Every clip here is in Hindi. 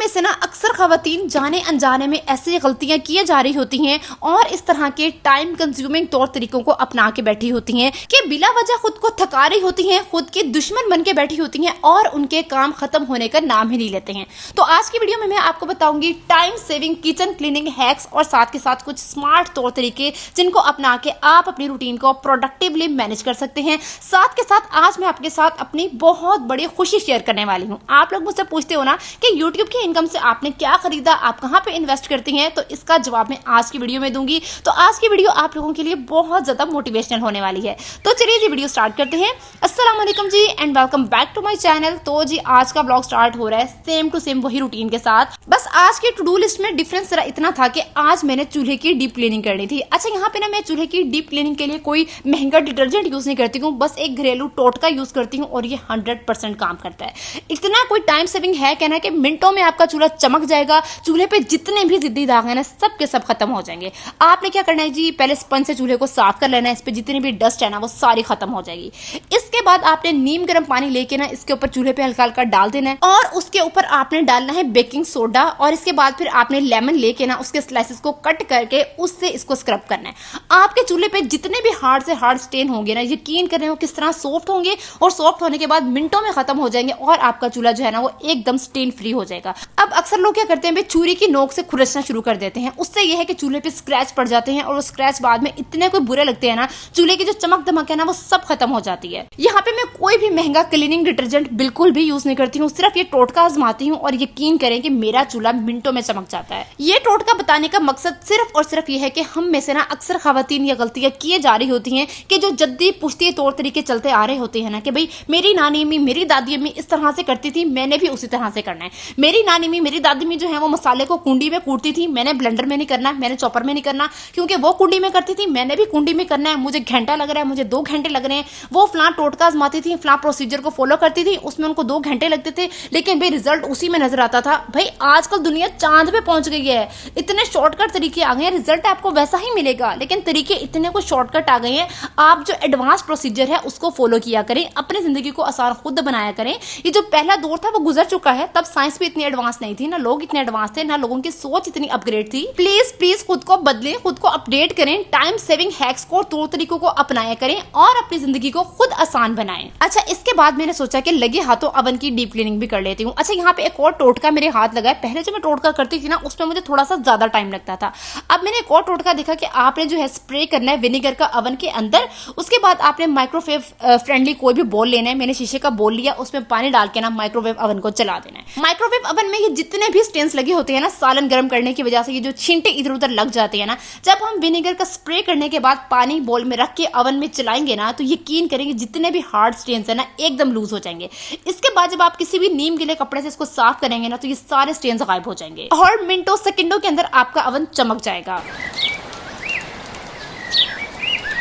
से ना अक्सर खवातीन जाने अनजाने में ऐसी गलतियां किए जा रही होती हैं और इस तरह के टाइम कंज्यूमिंग तौर तरीकों को अपना के बैठी होती हैं कि बिला वजह खुद को थका रही होती हैं, खुद की दुश्मन बन के बैठी होती हैं और उनके काम खत्म होने का नाम ही नहीं लेते हैं। तो आज की वीडियो में मैं आपको बताऊंगी time saving kitchen cleaning hacks और साथ के साथ कुछ स्मार्ट तौर तरीके जिनको अपना के आप अपनी रूटीन को प्रोडक्टिवली मैनेज कर सकते हैं। साथ के साथ आज मैं आपके साथ अपनी बहुत बड़ी खुशी शेयर करने वाली हूँ। आप लोग मुझसे पूछते हो ना कि YouTube की इनकम से आपने क्या खरीदा, आप कहाँ पे इन्वेस्ट करती हैं, तो इसका जवाब मैं आज की वीडियो में दूंगी। तो आज की वीडियो आप लोगों के लिए बहुत ज्यादा मोटिवेशनल होने वाली है। तो चलिए जी वीडियो स्टार्ट करते हैं। अस्सलाम वालेकुम जी and welcome back to my channel. तो जी आज का ब्लॉग स्टार्ट हो रहा है सेम टू सेम वही रूटीन के साथ। बस आज की टू डू लिस्ट में डिफरेंस जरा इतना था कि आज मैंने चूल्हे की डीप क्लीनिंग करनी थी। अच्छा यहाँ पे ना मैं चूल्हे की डीप क्लीनिंग के लिए कोई महंगा डिटर्जेंट यूज नहीं करती हूँ, बस एक घरेलू टोटका यूज करती हूँ और ये 100% काम करता है। इतना कोई टाइम सेविंग है कहना कि मिनटों में आपका चूल्हा चमक जाएगा। चूल्हे पे जितने भी जिद्दी दाग है ना सब के सब खत्म हो जाएंगे। आपने क्या करना है जी, पहले स्पंज से चूल्हे को साफ कर लेना है, इस पे जितनी भी डस्ट है ना वो सारी खत्म हो जाएगी। इसके बाद आपने नीम गर्म पानी लेके ना इसके ऊपर चूल्हे पे हल्का हल्का डाल देना है और उसके ऊपर आपने डालना है बेकिंग सोडा और इसके बाद फिर आपने लेमन लेके ना उसके स्लाइसेस को कट करके उससे इसको स्क्रब करना है। आपके चूल्हे पे जितने भी हार्ड से हार्ड स्टेन होंगे ना, यकीन कर रहे हो किस तरह सॉफ्ट होंगे और सॉफ्ट होने के बाद मिनटों में खत्म हो जाएंगे और आपका चूल्हा जो है ना वो एकदम स्टेन फ्री हो जाएगा। अब अक्सर लोग क्या करते हैं भाई, छुरी की नोक से खुरचना शुरू कर देते हैं। उससे यह है कि चूल्हे पे स्क्रैच पड़ जाते हैं और वो स्क्रैच बाद में इतने कोई बुरे लगते हैं ना, चूल्हे की जो चमक दमक है ना वो सब खत्म हो जाती है। यहाँ पे मैं कोई भी महंगा क्लीनिंग डिटर्जेंट बिल्कुल भी यूज नहीं करती हूँ, सिर्फ ये टोटका आजमाती हूँ और यकीन करें कि मेरा चूल्हा मिनटों में चमक जाता है। ये टोटका बताने का मकसद सिर्फ और सिर्फ ये है कि हम में से ना अक्सर खवातीन ये गलतियां किए जा रही होती हैं कि जो जद्दी पुश्ती तौर तरीके चलते आ रहे होते हैं ना कि भाई मेरी नानी अम्मी मेरी दादी अम्मी इस तरह से करती थी, मैंने भी उसी तरह से करना है। मेरी नानी अम्मी मेरी दादी अम्मी जो है वो मसाले को कुंडी में कूटती थी, मैंने ब्लेंडर में नहीं करना, मैंने चॉपर में नहीं करना, क्योंकि वो कुंडी में करती थी मैंने भी कुंडी में करना है। मुझे घंटा लग रहा है, मुझे 2 घंटे लग रहे हैं। वो फलां टोटका आजमाती थी, फलां प्रोसीजर को फॉलो करती थी, उसमें उनको 2 घंटे लगते थे, लेकिन भाई रिजल्ट उसी में नजर आता था। भाई आजकल दुनिया चांद पे पहुंच गई है, इतने शॉर्टकट तरीके आ गए हैं, रिजल्ट आपको वैसा ही मिलेगा, लेकिन तरीके इतने कुछ शॉर्टकट आ गए हैं। आप जो एडवांस प्रोसीजर है उसको फॉलो किया करें, अपनी जिंदगी को आसान खुद बनाया करें। ये जो पहला दौर था वो गुजर चुका है, तब साइंस भी इतनी एडवांस नहीं थी, ना लोग इतने एडवांस थे, ना लोगों की सोच इतनी अपग्रेड थी। प्लीज प्लीज खुद को बदलें, खुद को अपडेट करें, टाइम सेविंग हैक्स को तौर तरीकों को अपनाया करें और अपनी जिंदगी को खुद आसान बनाएं। अच्छा इसके बाद मैंने सोचा कि लगे हाथों अवन की डीप क्लीनिंग भी कर लेती हूँ। अच्छा यहाँ पे एक और टोटका मेरे हाथ लगा है। पहले जो मैं टोटका करती थी ना उसमें मुझे थोड़ा सा ज्यादा टाइम लगता था। अब मैंने एक और टोटका देखा कि आपने जो है स्प्रे करना है विनेगर का अवन के अंदर, उसके बाद आपने माइक्रोवेव फ्रेंडली कोई भी बोल लेना है। मैंने शीशे का बोल लिया, उसमें पानी डाल के ना माइक्रोवेव अवन को चला देना है। माइक्रोवेव अवन में ये जितने भी स्टेन्स लगे होते हैं ना, सालन गर्म करने की वजह से ये जो छींटे इधर उधर लग जाते हैं ना, जब हम विनेगर का स्प्रे करने के बाद पानी बोल में रख के अवन में चलाएंगे ना तो यकीन करेंगे जितने भी हार्ड स्टेन्स है ना एकदम लूज हो जाएंगे। इसके बाद जब आप किसी भी नीम गिले कपड़े से इसको साफ करेंगे ना तो ये सारे स्टेन्स गायब हो जाएंगे और मिनटों सेकंडों के अंदर आपका अवन चमक जाएगा।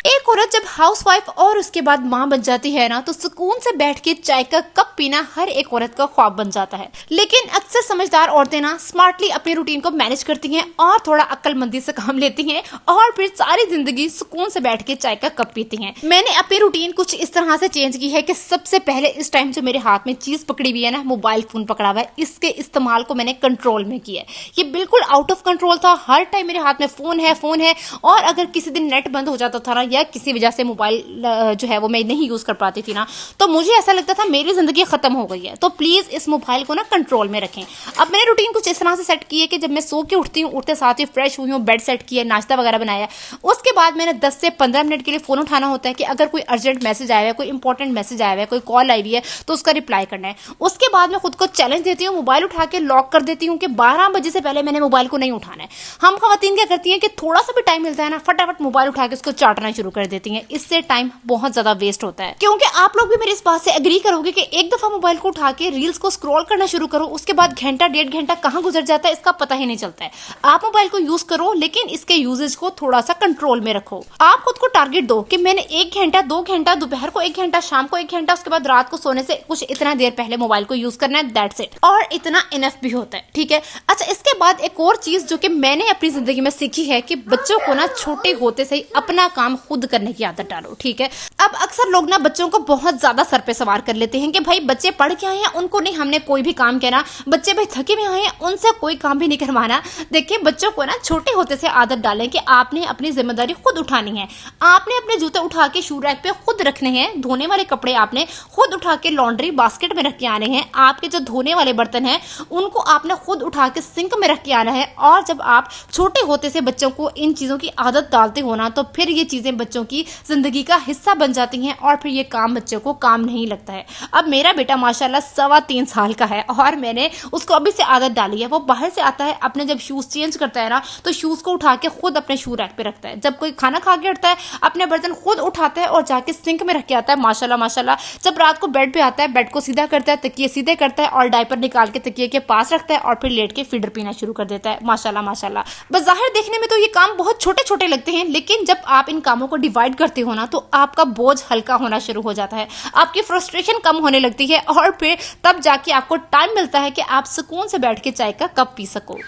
एक औरत जब हाउसवाइफ और उसके बाद माँ बन जाती है ना तो सुकून से बैठ के चाय का कप पीना हर एक औरत का ख्वाब बन जाता है। लेकिन अक्सर समझदार औरतें ना स्मार्टली अपनी रूटीन को मैनेज करती हैं और थोड़ा अक्लमंदी से काम लेती हैं और फिर सारी जिंदगी सुकून से बैठ के चाय का कप पीती हैं। मैंने अपनी रूटीन कुछ इस तरह से चेंज की है कि सबसे पहले इस टाइम जो मेरे हाथ में चीज पकड़ी हुई है ना, मोबाइल फोन पकड़ा हुआ है, इसके इस्तेमाल को मैंने कंट्रोल में किया है। ये बिल्कुल आउट ऑफ कंट्रोल था, हर टाइम मेरे हाथ में फोन है और अगर किसी दिन नेट बंद हो जाता था ना या किसी वजह से मोबाइल जो है वो मैं नहीं यूज कर पाती थी ना तो मुझे ऐसा लगता था मेरी जिंदगी खत्म हो गई है। तो प्लीज इस मोबाइल को ना कंट्रोल में रखें। अब मैंने रूटीन कुछ इस तरह से सेट की है कि जब मैं सो के उठती हूँ, उठते साथ ही फ्रेश हुई हूँ, बेड सेट किया, नाश्ता वगैरह बनाया, उसके बाद मैंने 10 से 15 मिनट के लिए फोन उठाना होता है कि अगर कोई अर्जेंट मैसेज आया है, कोई इंपॉर्टेंट मैसेज आया है, कोई कॉल आई हुई है तो उसका रिप्लाई करना है। उसके बाद मैं खुद को चैलेंज देती हूँ, मोबाइल उठा के लॉक कर देती हूँ कि 12 बजे से पहले मैंने मोबाइल को नहीं उठाना है। हम खवातीन क्या करती हैं कि थोड़ा सा भी टाइम मिलता है ना फटाफट मोबाइल उठा के उसको चाटना शुरू कर देती हैं। इससे टाइम बहुत ज्यादा वेस्ट होता है, क्योंकि आप लोग भी मेरे इस बात से एग्री करोगे कि एक दफा मोबाइल को उठा के रील्स को स्क्रॉल करना शुरू करो, उसके बाद घंटा 1.5 घंटा कहाँ गुजर जाता है इसका पता ही नहीं चलता है। आप मोबाइल को यूज करो लेकिन इसके यूजेज को थोड़ा सा कंट्रोल में रखो। आप खुद को टारगेट दो कि मैंने 1 घंटा 2 घंटा, दोपहर को 1 घंटा, शाम को 1 घंटा, उसके बाद रात को सोने से कुछ इतना देर पहले मोबाइल को यूज करना है, दैट्स इट। और इतना इनफ भी होता है, ठीक है। अच्छा इसके बाद एक और चीज जो कि मैंने अपनी जिंदगी में सीखी है कि बच्चों को ना छोटे होते से ही अपना काम खुद करने की आदत डालो, ठीक है। अब अक्सर लोग ना बच्चों को बहुत ज्यादा सर पे सवार कर लेते हैं कि भाई बच्चे पढ़ के आए हैं, उनको नहीं हमने कोई भी काम कहना, बच्चे भाई थके हुए आए हैं, उनसे कोई काम भी नहीं करवाना। देखिए बच्चों को ना छोटे होते से आदत डालें कि आपने अपनी जिम्मेदारी खुद उठानी है, आपने अपने जूते उठा के शू रैक पे खुद रखने हैं, धोने वाले कपड़े आपने खुद उठा के लॉन्ड्री बास्केट में रख के आने हैं, आपके जो धोने वाले बर्तन हैं उनको आपने खुद उठा के सिंक में रख के आना है। और जब आप छोटे होते से बच्चों को इन चीजों की आदत डालते हो ना, तो फिर ये चीजें बच्चों की जिंदगी का हिस्सा बन जाती हैं और फिर ये काम बच्चों को काम नहीं लगता है। अब मेरा बेटा माशाल्लाह 3.25 साल का है और मैंने उसको अभी से आदत डाली है। वो बाहर से आता है, अपने जब शूज चेंज करता है ना, तो शूज को उठा के खुद अपने शू रैक पे रखता है। जब कोई खाना खा के हटता है, अपने बर्तन खुद उठाता है और जाके सिंक में रख के आता है। माशाल्लाह माशाल्लाह। जब रात को बेड पे आता है, बेड को सीधा करता है, तकिए सीधे करता है और डायपर निकाल के तकिए के पास रखता है और फिर लेट के फीडर पीना शुरू कर देता है। माशाल्लाह माशाल्लाह। बस जाहिर देखने में तो ये काम बहुत छोटे छोटे लगते हैं, लेकिन जब आप इन कामों को डिवाइड करते हो ना, तो आपका बोझ हल्का होना शुरू हो जाता है, आपकी फ्रस्ट्रेशन कम होने लगती है और फिर तब जाके आपको टाइम मिलता है कि आप सुकून से बैठ के चाय का कप पी सको।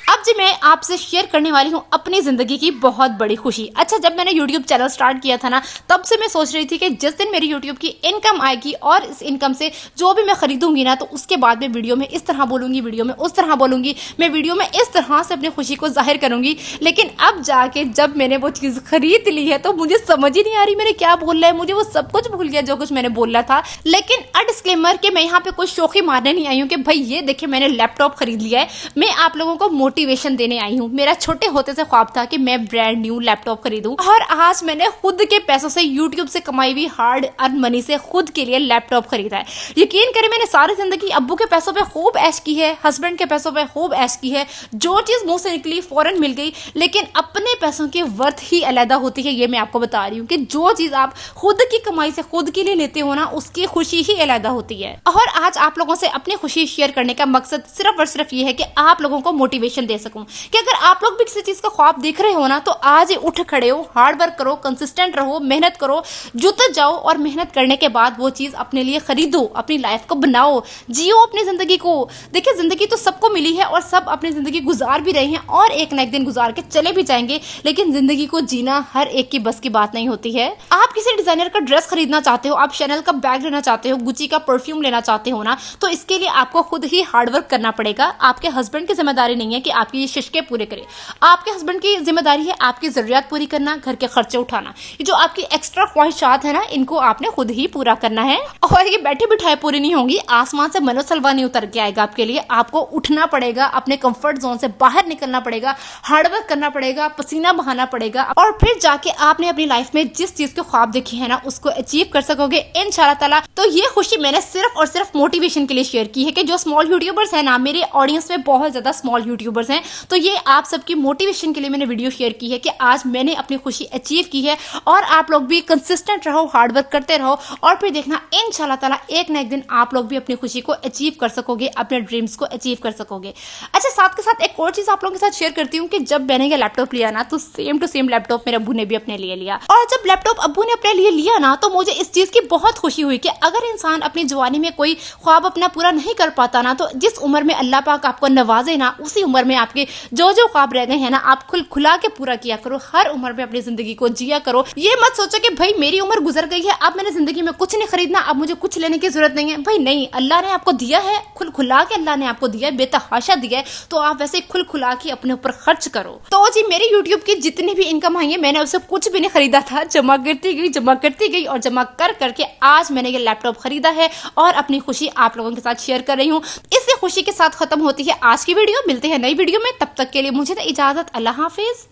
अब जी मैं आपसे शेयर करने वाली हूँ अपनी जिंदगी की बहुत बड़ी खुशी। अच्छा, जब मैंने YouTube चैनल स्टार्ट किया था ना, तब से मैं सोच रही थी कि जिस दिन मेरी YouTube की इनकम आएगी और इस इनकम से जो भी मैं खरीदूंगी ना, तो उसके बाद मैं वीडियो में इस तरह बोलूंगी, वीडियो में उस तरह बोलूंगी, मैं वीडियो में इस तरह से अपनी खुशी को जाहिर करूंगी। लेकिन अब जाके जब मैंने वो चीज़ खरीद ली है तो मुझे समझ ही नहीं आ रही मैंने क्या बोलना है, मुझे वो सब कुछ भूल गया जो कुछ मैंने बोलना था। लेकिन डिस्क्लेमर कि मैं यहाँ पे कोई शौकी मारने नहीं आई हूँ कि भाई ये देखिए मैंने लैपटॉप खरीद लिया है। मैं आप लोगों को मोटिवेशन देने आई हूँ। मेरा छोटे होते से ख्वाब था कि मैं ब्रांड न्यू लैपटॉप खरीदूं और आज मैंने खुद के पैसों से यूट्यूब से कमाई हुई हार्ड अर्न मनी से खुद के लिए लैपटॉप खरीदा है। यकीन करें मैंने सारी जिंदगी अब्बू के पैसों पे खूब ऐश की है, हस्बैंड के पैसों पे खूब ऐश की है, जो चीज मुंह से निकली फौरन मिल गई। लेकिन अपने पैसों की वर्थ ही अलग होती है, ये मैं आपको बता रही हूँ कि जो चीज आप खुद की कमाई से खुद के लिए लेते हो ना, उसकी खुशी ही अलग होती है। और आज आप लोगों से अपनी खुशी शेयर करने का मकसद सिर्फ और सिर्फ ये है कि आप लोगों को मोटिवेशन दे सकूं कि अगर आप लोग भी किसी चीज का ख्वाब देख रहे हो ना, तो आज ही उठ खड़े हो, हार्ड वर्क करो, कंसिस्टेंट रहो, मेहनत करो, जुट जाओ और मेहनत करने के बाद वो चीज अपने लिए खरीदो, अपनी लाइफ को बनाओ, जियो अपनी जिंदगी को। देखिए जिंदगी तो सबको मिली है और सब अपनी जिंदगी गुजार भी रहे हैं और एक ना एक दिन गुजार के चले भी जाएंगे, लेकिन जिंदगी को जीना हर एक की बस की बात नहीं होती है। आप किसी डिजाइनर का ड्रेस खरीदना चाहते हो, आप शैनल का बैग लेना चाहते हो, गुची का परफ्यूम लेना चाहते हो ना, तो इसके लिए आपको खुद ही हार्डवर्क करना पड़ेगा। आपके हस्बैंड की जिम्मेदारी नहीं है कि आपकी ये शिश्के पूरे करे, आपके हस्बैंड की जिम्मेदारी है आपकी जरूरियात पूरी करना, घर के खर्चे उठाना। ये जो आपकी एक्स्ट्रा ख्वाहिशात है ना, इनको आपने खुद ही पूरा करना है और ये बैठे बिठाए पूरी नहीं होंगी। आसमान से मनोसलवा नहीं उतर के आएगा आपके लिए, आपको उठना पड़ेगा, अपने कंफर्ट जोन से बाहर निकलना पड़ेगा, हार्डवर्क करना पड़ेगा, पसीना बहाना पड़ेगा और फिर जाके आपने अपनी लाइफ में जिस चीज के ख्वाब देखे है ना, उसको अचीव कर सकोगे इंशाल्लाह ताला। तो ये खुशी मैंने सिर्फ और सिर्फ मोटिवेशन के लिए शेयर की है कि जो स्मॉल यूट्यूबर्स है ना, मेरे ऑडियंस में बहुत ज्यादा स्मॉल यूट्यूबर्स हैं, तो ये आप सबकी मोटिवेशन के लिए मैंने वीडियो शेयर की है कि आज मैंने अपनी खुशी अचीव की है और आप लोग भी कंसिस्टेंट रहो, हार्डवर्क करते रहो और फिर देखना इंशाल्लाह ताला एक ना एक दिन आप लोग भी अपनी खुशी को अचीव कर सकोगे, अपने ड्रीम्स को अचीव कर सकोगे। अच्छा, साथ के साथ एक और चीज आप लोगों के साथ शेयर करती हूँ कि जब मैंने ये लैपटॉप लिया ना, तो सेम टू सेम लैपटॉप मेरे अब्बू ने भी अपने लिए लिया और जब लैपटॉप अब्बू ने अपने लिए लिया ना, तो मुझे इस चीज की बहुत खुशी हुई कि अगर इंसान अपनी जवानी में कोई ख्वाब अपना पूरा नहीं कर पाता ना, तो जिस उम्र में अल्लाह पाक आपको नवाजे ना, उसी उम्र में आपके जो जो ख्वाब रह गए हैं ना, आप खुला के पूरा किया करो। हर उम्र में अपनी जिंदगी को जिया करो। ये मत सोचो कि भाई मेरी उम्र गुजर गई है, अब मैंने जिंदगी में कुछ नहीं खरीदना, अब मुझे कुछ लेने की जरूरत नहीं है। भाई नहीं, अल्लाह ने आपको दिया है, खुला के अल्लाह ने आपको दिया है, बेतहाशा दिया है, तो आप वैसे खुला के अपने ऊपर खर्च करो। तो जी मेरी यूट्यूब की जितनी भी इनकम आई है, मैंने उससे कुछ भी नहीं खरीदा था, जमा करती गई और जमा कर करके आज मैंने ये लैपटॉप खरीदा है और अपनी खुशी आप लोगों के साथ शेयर कर रही हूँ। इसी खुशी के साथ खत्म होती है आज की वीडियो। मिलते हैं नई वीडियो में, तब तक के लिए मुझे इजाजत। अल्लाह हाफिज।